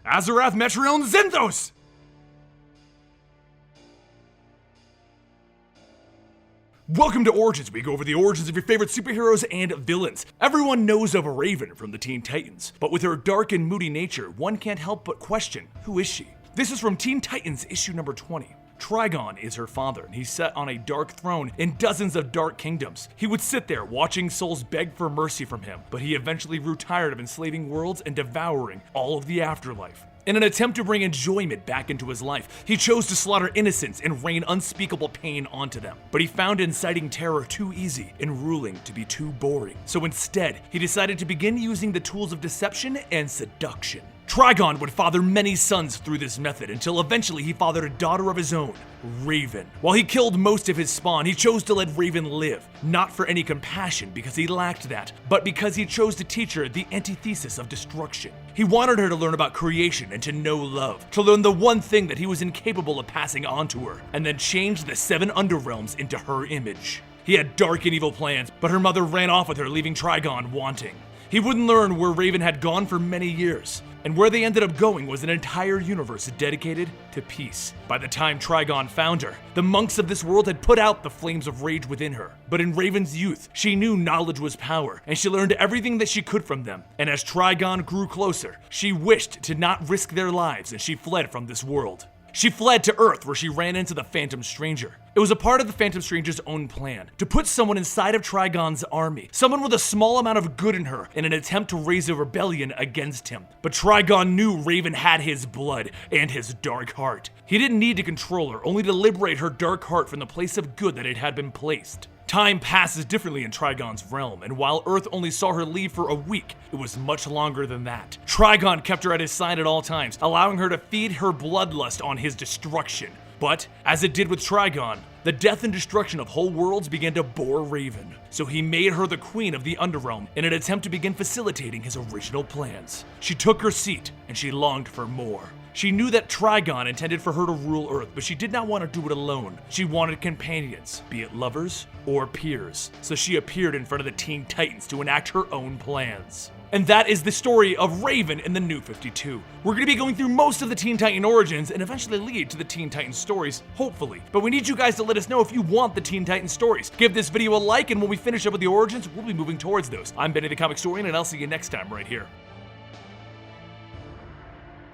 Azarath, Metriel, and Zinthos! Welcome to Origins. We go over the origins of your favorite superheroes and villains. Everyone knows of Raven from the Teen Titans, but with her dark and moody nature, one can't help but question, who is she? This is from Teen Titans issue number 20. Trigon is her father, and he's set on a dark throne in dozens of dark kingdoms. He would sit there watching souls beg for mercy from him, but he eventually grew tired of enslaving worlds and devouring all of the afterlife. In an attempt to bring enjoyment back into his life, he chose to slaughter innocents and rain unspeakable pain onto them. But he found inciting terror too easy and ruling to be too boring. So instead, he decided to begin using the tools of deception and seduction. Trigon would father many sons through this method until eventually he fathered a daughter of his own, Raven. While he killed most of his spawn, he chose to let Raven live, not for any compassion because he lacked that, but because he chose to teach her the antithesis of destruction. He wanted her to learn about creation and to know love, to learn the one thing that he was incapable of passing on to her, and then change the 7 underrealms into her image. He had dark and evil plans, but her mother ran off with her, leaving Trigon wanting. He wouldn't learn where Raven had gone for many years, and where they ended up going was an entire universe dedicated to peace. By the time Trigon found her, the monks of this world had put out the flames of rage within her. But in Raven's youth, she knew knowledge was power, and she learned everything that she could from them. And as Trigon grew closer, she wished to not risk their lives, and she fled from this world. She fled to Earth, where she ran into the Phantom Stranger. It was a part of the Phantom Stranger's own plan, to put someone inside of Trigon's army, someone with a small amount of good in her, in an attempt to raise a rebellion against him. But Trigon knew Raven had his blood and his dark heart. He didn't need to control her, only to liberate her dark heart from the place of good that it had been placed. Time passes differently in Trigon's realm, and while Earth only saw her leave for a week, it was much longer than that. Trigon kept her at his side at all times, allowing her to feed her bloodlust on his destruction. But, as it did with Trigon, the death and destruction of whole worlds began to bore Raven. So he made her the queen of the Underrealm in an attempt to begin facilitating his original plans. She took her seat, and she longed for more. She knew that Trigon intended for her to rule Earth, but she did not want to do it alone. She wanted companions, be it lovers or peers. So she appeared in front of the Teen Titans to enact her own plans. And that is the story of Raven in the New 52. We're going to be going through most of the Teen Titan origins and eventually lead to the Teen Titan stories, hopefully. But we need you guys to let us know if you want the Teen Titan stories. Give this video a like, and when we finish up with the origins, we'll be moving towards those. I'm Benny the Comicstorian, and I'll see you next time right here.